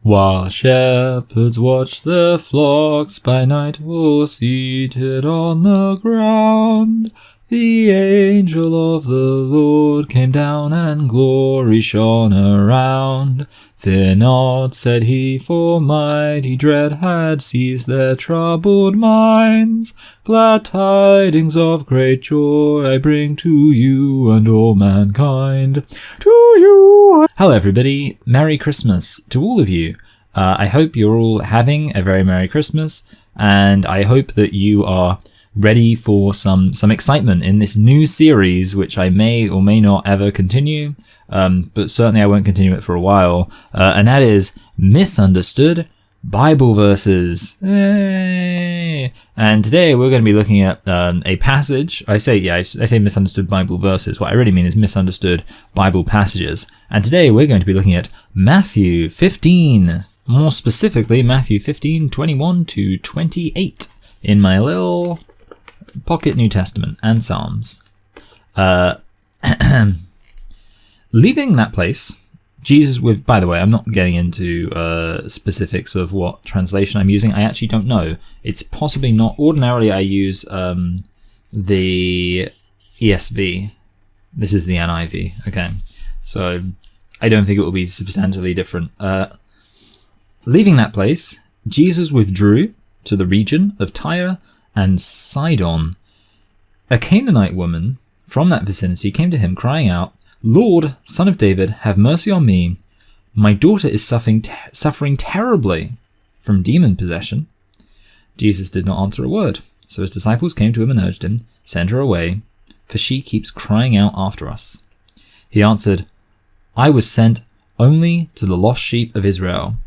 While shepherds watched their flocks by night all seated on the ground, the angel of the Lord came down and glory shone around. Fear not, said he, for mighty dread had seized their troubled minds. Glad tidings of great joy I bring to you and all mankind. To you! Hello everybody, Merry Christmas to all of you. I hope you're all having a very Merry Christmas, and I hope that you are ready for some excitement in this new series, which I may or may not ever continue, but certainly I won't continue it for a while, and that is Misunderstood Bible Verses. Yay! And today we're going to be looking at a passage. I say Misunderstood Bible Verses. What I really mean is Misunderstood Bible Passages. And today we're going to be looking at Matthew 15, more specifically Matthew 15, 21 to 28 in my little pocket New Testament and Psalms. Leaving that place, Jesus with, by the way, I'm not getting into specifics of what translation I'm using. I actually don't know. It's possibly not. Ordinarily I use the ESV. This is the NIV. Okay. So I don't think it will be substantially different. Leaving that place, Jesus withdrew to the region of Tyre and Sidon. A Canaanite woman from that vicinity came to him, crying out, "Lord, Son of David, have mercy on me. My daughter is suffering terribly from demon possession." Jesus did not answer a word, so his disciples came to him and urged him, "Send her away, for she keeps crying out after us." He answered, "I was sent only to the lost sheep of Israel."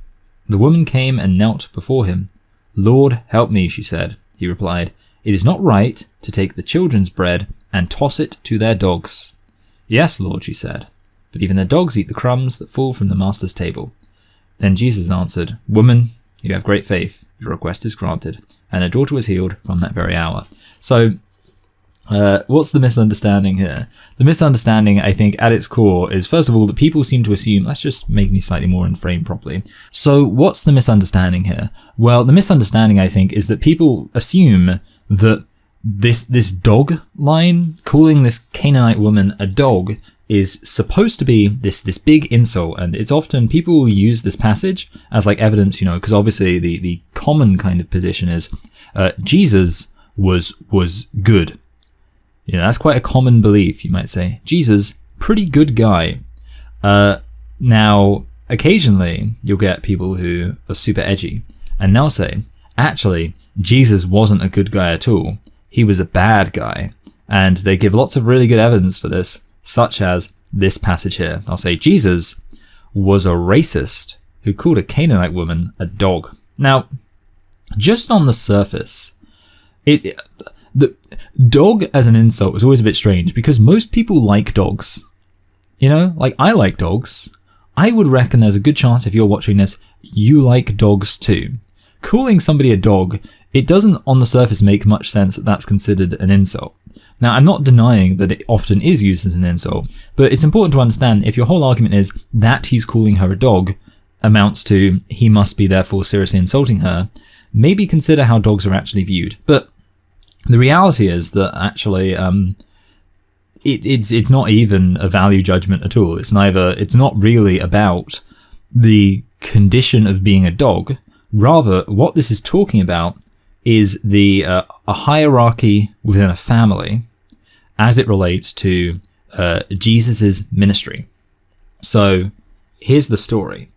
The woman came and knelt before him. "Lord, help me," she said. He replied, "It is not right to take the children's bread and toss it to their dogs." "Yes, Lord," she said, "but even the dogs eat the crumbs that fall from the master's table." Then Jesus answered, "Woman, you have great faith. Your request is granted." And her daughter was healed from that very hour. So, what's the misunderstanding here? The misunderstanding, I think, at its core is, first of all, that people seem to assume, let's just make me slightly more in frame properly. So what's the misunderstanding here? Well, the misunderstanding, I think, is that people assume that this dog line, calling this Canaanite woman a dog, is supposed to be this big insult. And it's often, people use this passage as like evidence, because obviously the common kind of position is Jesus was good. That's quite a common belief, you might say. Jesus, pretty good guy. Now, occasionally, you'll get people who are super edgy, and they'll say, actually, Jesus wasn't a good guy at all. He was a bad guy. And they give lots of really good evidence for this, such as this passage here. They'll say, Jesus was a racist who called a Canaanite woman a dog. Now, just on the surface, the dog as an insult is always a bit strange because most people like dogs. Like I like dogs. I would reckon there's a good chance if you're watching this, you like dogs too. Calling somebody a dog, it doesn't on the surface make much sense that that's considered an insult. Now, I'm not denying that it often is used as an insult, but it's important to understand if your whole argument is that he's calling her a dog amounts to he must be therefore seriously insulting her, maybe consider how dogs are actually viewed. But the reality is that actually, it's not even a value judgment at all. It's not really about the condition of being a dog. Rather, what this is talking about is a hierarchy within a family as it relates to Jesus's ministry. So here's the story.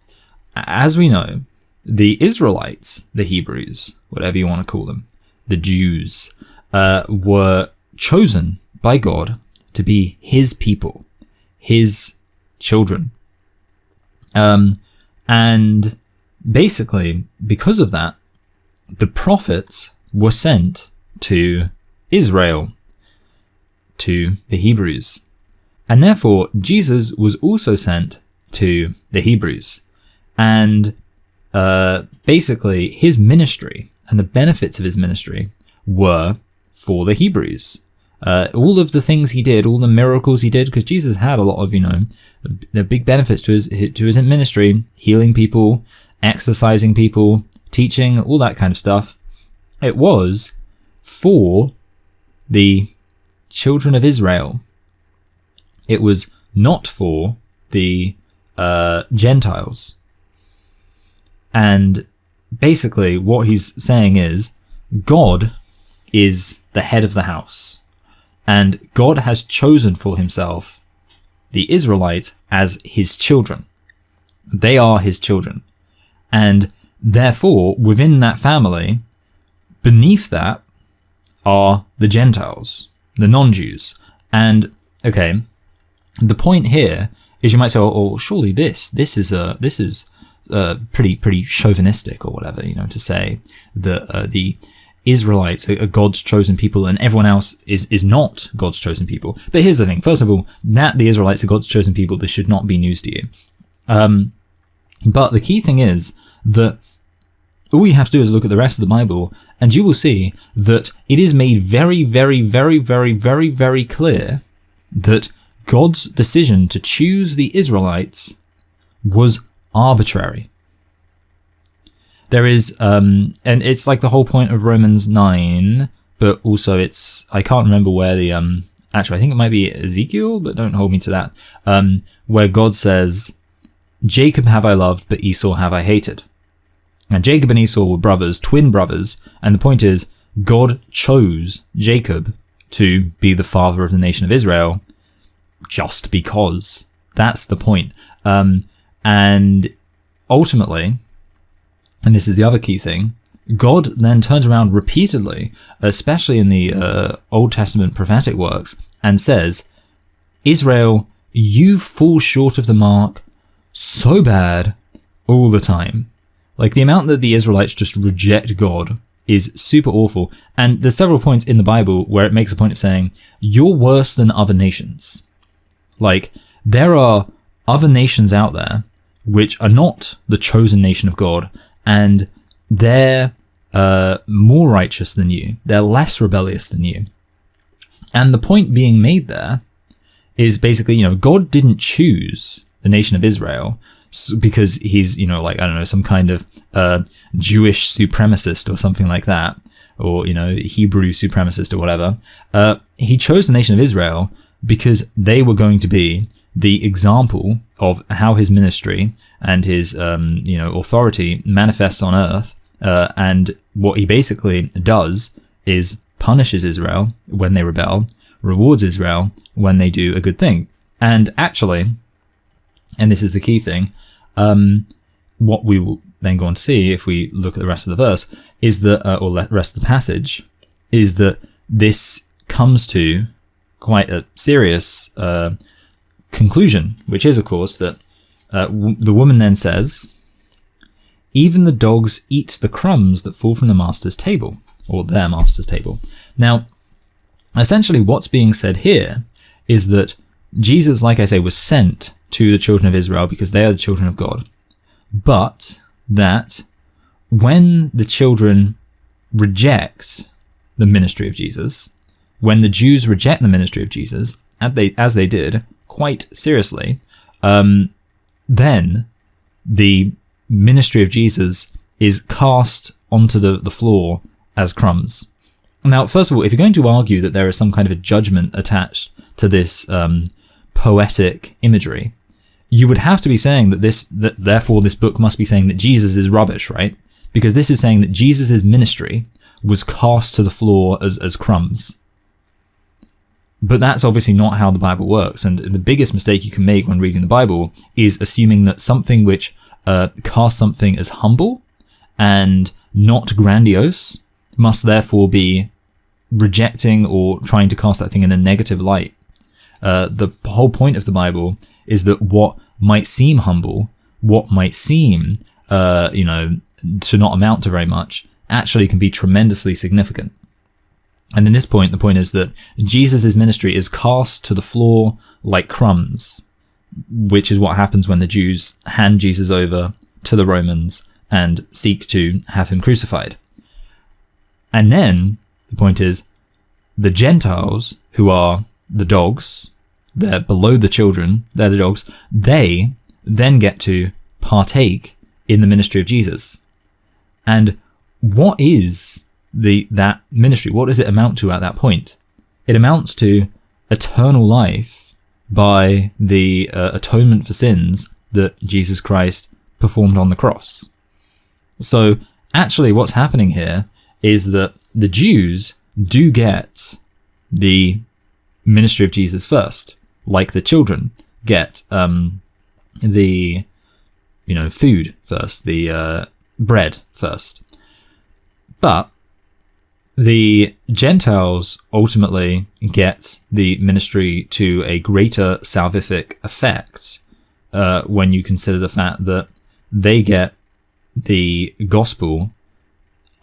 As we know, the Israelites, the Hebrews, whatever you want to call them, the Jews, were chosen by God to be his people, his children. And basically, because of that, the prophets were sent to Israel, to the Hebrews. And therefore, Jesus was also sent to the Hebrews. And basically, his ministry and the benefits of his ministry were for the Hebrews. All of the things he did, all the miracles he did, because Jesus had a lot of, the big benefits to his ministry, healing people, exercising people, teaching, all that kind of stuff. It was for the children of Israel. It was not for the Gentiles. And basically what he's saying is God is the head of the house, and God has chosen for himself the Israelites as his children. They are his children. And therefore, within that family, beneath that are the Gentiles, the non-Jews. And, okay, the point here is, you might say, oh, surely this is pretty chauvinistic or whatever, to say that the Israelites are God's chosen people and everyone else is not God's chosen people. But here's the thing. First of all, that the Israelites are God's chosen people, this should not be news to you. But the key thing is that all you have to do is look at the rest of the Bible, and you will see that it is made very, very, very, very, very, very clear that God's decision to choose the Israelites was arbitrary. There is, and it's like the whole point of Romans 9, but also I can't remember where actually I think it might be Ezekiel, but don't hold me to that, where God says, Jacob have I loved, but Esau have I hated. And Jacob and Esau were brothers, twin brothers, and the point is, God chose Jacob to be the father of the nation of Israel, just because. That's the point. And ultimately, and this is the other key thing, God then turns around repeatedly, especially in the Old Testament prophetic works, and says, Israel, you fall short of the mark so bad all the time. Like, the amount that the Israelites just reject God is super awful. And there's several points in the Bible where it makes a point of saying, you're worse than other nations. Like, there are other nations out there which are not the chosen nation of God, and they're more righteous than you. They're less rebellious than you. And the point being made there is basically, God didn't choose the nation of Israel because he's, some kind of Jewish supremacist or something like that, or, Hebrew supremacist or whatever. He chose the nation of Israel because they were going to be the example of how his ministry and his, authority manifests on earth. And what he basically does is punishes Israel when they rebel, rewards Israel when they do a good thing. And actually, and this is the key thing, what we will then go on to see if we look at the rest of the verse is that, or the rest of the passage, is that this comes to quite a serious conclusion, which is, of course, that the woman then says, even the dogs eat the crumbs that fall from the master's table, or their master's table. Now, essentially what's being said here is that Jesus, like I say, was sent to the children of Israel because they are the children of God, but that when the children reject the ministry of Jesus, when the Jews reject the ministry of Jesus, as they did quite seriously, then the ministry of Jesus is cast onto the floor as crumbs. Now, first of all, if you're going to argue that there is some kind of a judgment attached to this poetic imagery, you would have to be saying that therefore this book must be saying that Jesus is rubbish, right? Because this is saying that Jesus' ministry was cast to the floor as crumbs. But that's obviously not how the Bible works, and the biggest mistake you can make when reading the Bible is assuming that something which casts something as humble and not grandiose must therefore be rejecting or trying to cast that thing in a negative light. The whole point of the Bible is that what might seem humble, what might seem, to not amount to very much, actually can be tremendously significant. And in this point, the point is that Jesus' ministry is cast to the floor like crumbs, which is what happens when the Jews hand Jesus over to the Romans and seek to have him crucified. And then the point is the Gentiles, who are the dogs, they're below the children, they're the dogs, they then get to partake in the ministry of Jesus. And what is that ministry? What does it amount to at that point? It amounts to eternal life by the atonement for sins that Jesus Christ performed on the cross. So actually what's happening here is that the Jews do get the ministry of Jesus first, like the children get the food first, the bread first. But the Gentiles ultimately get the ministry to a greater salvific effect when you consider the fact that they get the gospel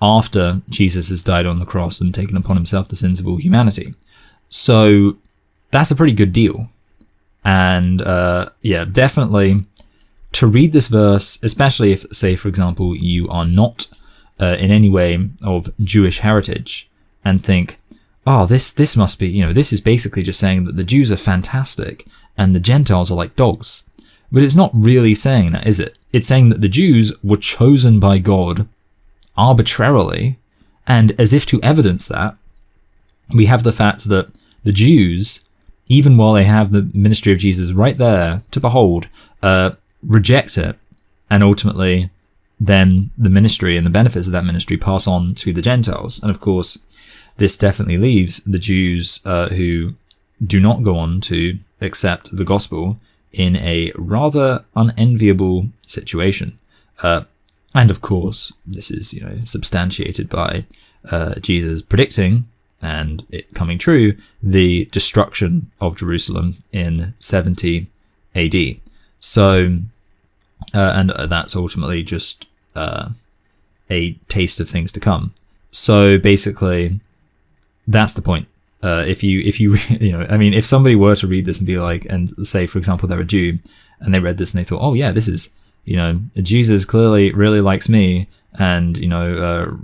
after Jesus has died on the cross and taken upon himself the sins of all humanity. So that's a pretty good deal. And definitely to read this verse, especially if, say, for example, you are not in any way of Jewish heritage, and think, oh, this must be, this is basically just saying that the Jews are fantastic and the Gentiles are like dogs. But it's not really saying that, is it? It's saying that the Jews were chosen by God arbitrarily, and as if to evidence that, we have the fact that the Jews, even while they have the ministry of Jesus right there to behold, reject it, and ultimately then the ministry and the benefits of that ministry pass on to the Gentiles. And of course, this definitely leaves the Jews who do not go on to accept the gospel in a rather unenviable situation. And of course, this is substantiated by Jesus predicting, and it coming true, the destruction of Jerusalem in 70 AD. So, and that's ultimately just a taste of things to come. So basically, that's the point. If somebody were to read this and be like, and say, for example, they're a Jew, and they read this and they thought, oh yeah, this is, Jesus clearly really likes me, and,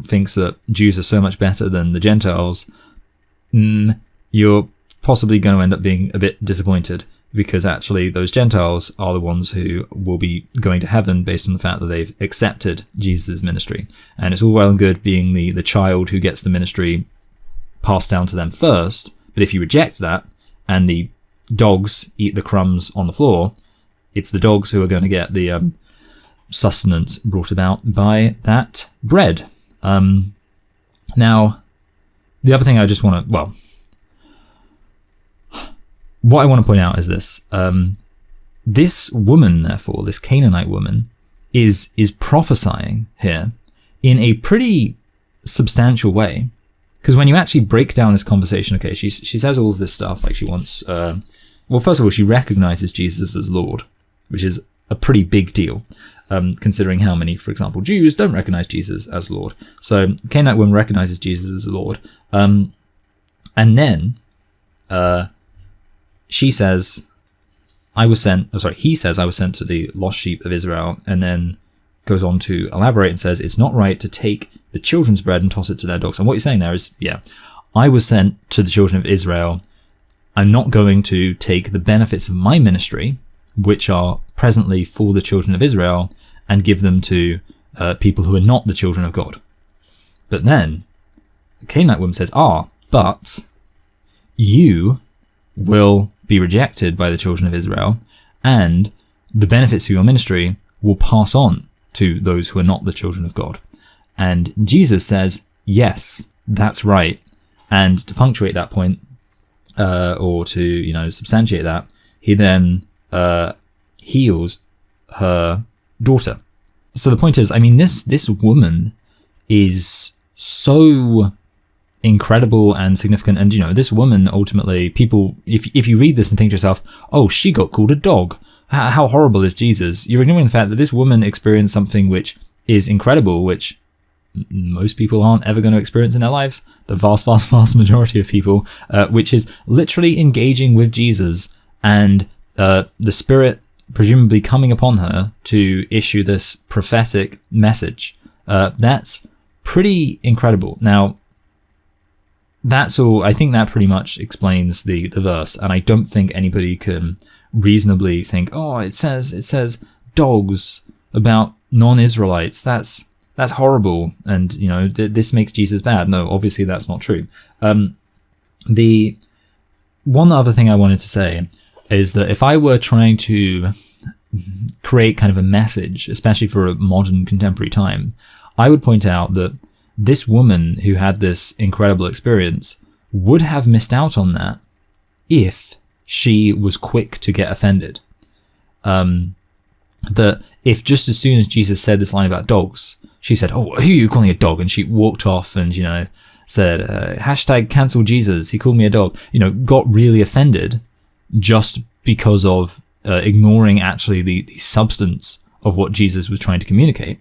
thinks that Jews are so much better than the Gentiles, you're possibly going to end up being a bit disappointed, because actually those Gentiles are the ones who will be going to heaven based on the fact that they've accepted Jesus' ministry. And it's all well and good being the child who gets the ministry passed down to them first, but if you reject that and the dogs eat the crumbs on the floor, it's the dogs who are going to get the sustenance brought about by that bread. Now, the other thing I just want to, what I want to point out is this. This woman, therefore, this Canaanite woman, is prophesying here in a pretty substantial way. Because when you actually break down this conversation, okay, she says all of this stuff, like she wants, first of all, she recognizes Jesus as Lord, which is a pretty big deal, considering how many, for example, Jews don't recognize Jesus as Lord. So Canaanite woman recognizes Jesus as Lord. And then he says, I was sent to the lost sheep of Israel, and then goes on to elaborate and says, it's not right to take the children's bread and toss it to their dogs. And what you're saying there is, I was sent to the children of Israel. I'm not going to take the benefits of my ministry, which are presently for the children of Israel, and give them to people who are not the children of God. But then the Canaanite woman says, but you will be rejected by the children of Israel, and the benefits of your ministry will pass on to those who are not the children of God. And Jesus says, yes, that's right. And to punctuate that point, or to, substantiate that, he then heals her daughter. So the point is, this woman is so incredible and significant. And, this woman ultimately, people, if you read this and think to yourself, oh, she got called a dog, how horrible is Jesus? You're ignoring the fact that this woman experienced something which is incredible, which most people aren't ever going to experience in their lives, the vast, vast, vast majority of people, which is literally engaging with Jesus and the Spirit presumably coming upon her to issue this prophetic message. That's pretty incredible. Now, that's all. I think that pretty much explains the verse, and I don't think anybody can reasonably think, oh, it says dogs about non-Israelites, that's horrible, and you know this makes Jesus bad. No, obviously that's not true. The one other thing I wanted to say is that if I were trying to create kind of a message, especially for a modern contemporary time, I would point out that this woman who had this incredible experience would have missed out on that if she was quick to get offended. That if just as soon as Jesus said this line about dogs, she said, "Oh, who are you calling a dog?" and she walked off and, you know, said, hashtag cancel Jesus, he called me a dog, you know, got really offended just because of ignoring actually the substance of what Jesus was trying to communicate,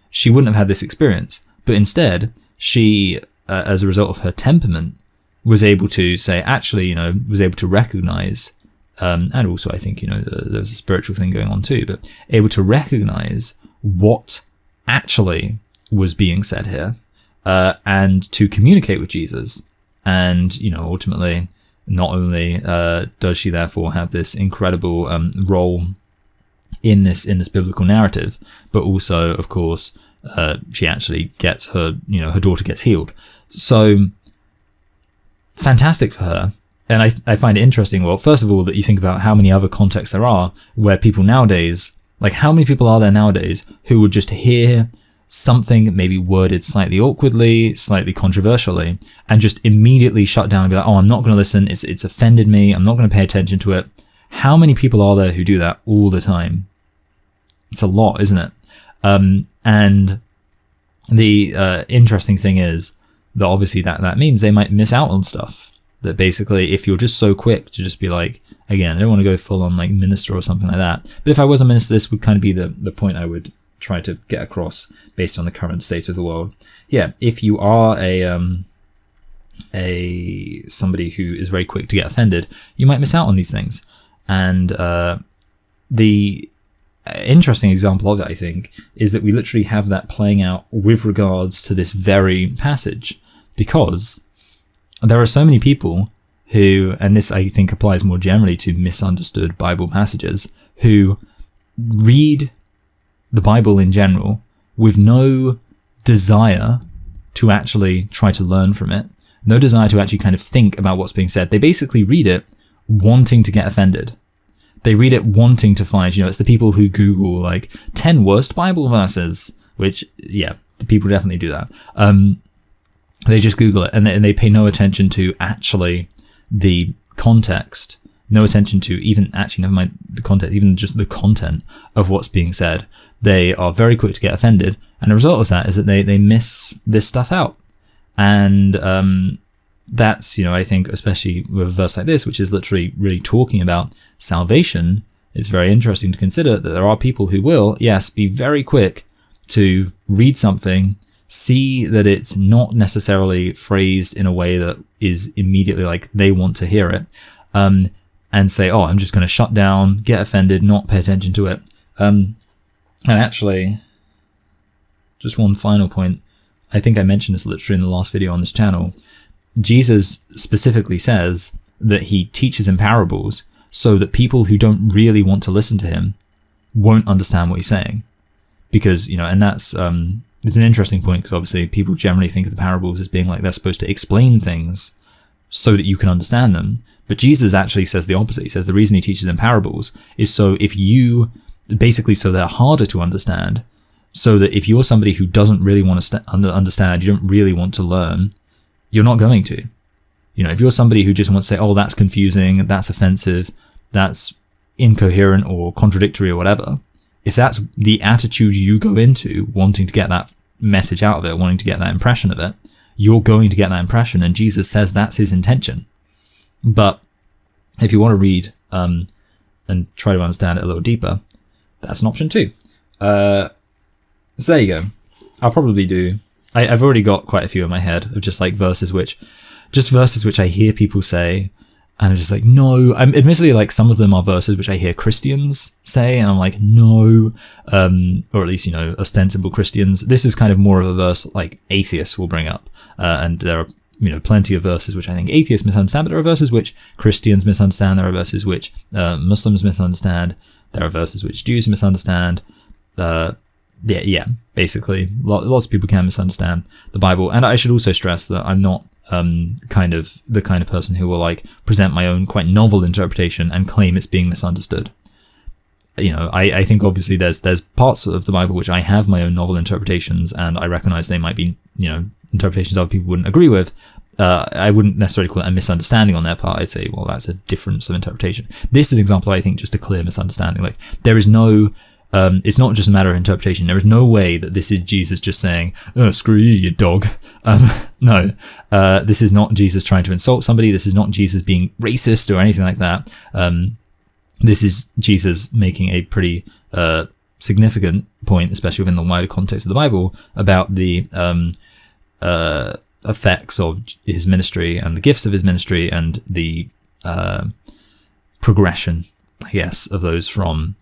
she wouldn't have had this experience. But instead, she, as a result of her temperament, was able to say, actually, you know, was able to recognize, and also I think, you know, there's a spiritual thing going on too, but able to recognize what actually was being said here, and to communicate with Jesus. And, you know, ultimately, not only does she therefore have this incredible role in this biblical narrative, but also, of course, she actually gets her daughter gets healed. So fantastic for her. And I find it interesting, well, first of all, that you think about how many other contexts there are where people nowadays, like how many people are there nowadays who would just hear something maybe worded slightly awkwardly, slightly controversially, and just immediately shut down and be like, oh, I'm not going to listen, it's offended me, I'm not going to pay attention to it. How many people are there who do that all the time? It's a lot, isn't it? And the interesting thing is that obviously that means they might miss out on stuff. That basically, if you're just so quick to just be like, again, I don't want to go full on like minister or something like that, but if I was a minister, this would kind of be the point I would try to get across based on the current state of the world. Yeah, if you are somebody who is very quick to get offended, you might miss out on these things. And the interesting example of it, I think, is that we literally have that playing out with regards to this very passage, because there are so many people who, and this I think applies more generally to misunderstood Bible passages, who read the Bible in general with no desire to actually try to learn from it, no desire to actually kind of think about what's being said. They basically read it wanting to get offended. They read it wanting to find, it's the people who Google like 10 worst Bible verses, which, yeah, the people definitely do that. They just Google it and they pay no attention to actually the context, no attention to even, actually, never mind the context, even just the content of what's being said. They are very quick to get offended. And the result of that is that they miss this stuff out. And that's, I think, especially with a verse like this, which is literally really talking about salvation, it's very interesting to consider that there are people who will, yes, be very quick to read something, see that it's not necessarily phrased in a way that is immediately like they want to hear it, and say, oh, I'm just going to shut down, get offended, not pay attention to it. And actually, just one final point. I think I mentioned this literally in the last video on this channel. Jesus specifically says that he teaches in parables so that people who don't really want to listen to him won't understand what he's saying. Because, and that's, it's an interesting point, because obviously people generally think of the parables as being like they're supposed to explain things so that you can understand them. But Jesus actually says the opposite. He says the reason he teaches in parables is so so they're harder to understand, so that if you're somebody who doesn't really want to understand, you don't really want to learn, you're not going to. If you're somebody who just wants to say, oh, that's confusing, that's offensive, that's incoherent or contradictory or whatever, if that's the attitude you go into, wanting to get that message out of it, wanting to get that impression of it, you're going to get that impression, and Jesus says that's his intention. But if you want to read and try to understand it a little deeper, that's an option too. So there you go. I'll probably do... I've already got quite a few in my head of just like verses which I hear people say, and I'm just like, no. I'm admittedly, like, some of them are verses which I hear Christians say, and I'm like, no, or at least, ostensible Christians. This is kind of more of a verse like atheists will bring up, and there are, plenty of verses which I think atheists misunderstand, but there are verses which Christians misunderstand, there are verses which Muslims misunderstand, there are verses which Jews misunderstand. basically lots of people can misunderstand the Bible. And I should also stress that I'm not the kind of person who will like present my own quite novel interpretation and claim it's being misunderstood. I think obviously there's parts of the Bible which I have my own novel interpretations, and I recognize they might be, interpretations other people wouldn't agree with. I wouldn't necessarily call it a misunderstanding on their part. I'd say, well, that's a difference of interpretation. This is an example, I think, just a clear misunderstanding. Like, there is no, it's not just a matter of interpretation. There is no way that this is Jesus just saying, "Oh, screw you, you dog." No, this is not Jesus trying to insult somebody. This is not Jesus being racist or anything like that. This is Jesus making a pretty significant point, especially within the wider context of the Bible, about the effects of his ministry and the gifts of his ministry and the progression, I guess, of those from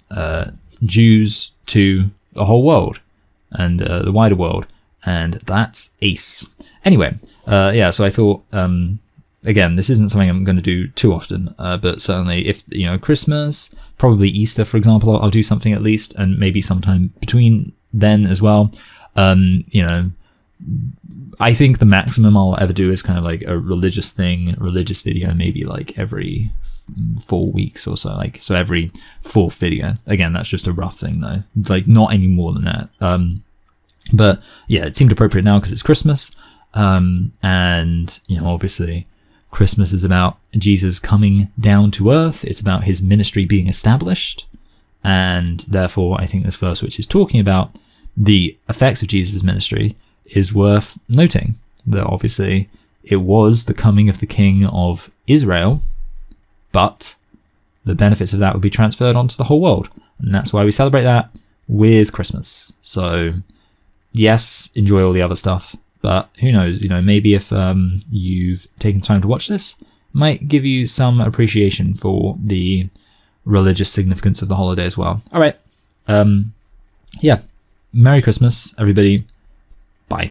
Jews to the whole world and the wider world. And that's ace. Anyway, so I thought... again, this isn't something I'm going to do too often, but certainly if, Christmas, probably Easter, for example, I'll do something at least, and maybe sometime between then as well. I think the maximum I'll ever do is kind of like a religious video, maybe like every 4 weeks or so, so every fourth video. Again, that's just a rough thing though, like not any more than that. But yeah, it seemed appropriate now because it's Christmas. And, obviously, Christmas is about Jesus coming down to earth. It's about his ministry being established. And therefore, I think this verse, which is talking about the effects of Jesus' ministry, is worth noting. That obviously it was the coming of the King of Israel, but the benefits of that would be transferred onto the whole world. And that's why we celebrate that with Christmas. So, yes, enjoy all the other stuff. But who knows, maybe if you've taken time to watch this, might give you some appreciation for the religious significance of the holiday as well. All right. Merry Christmas, everybody.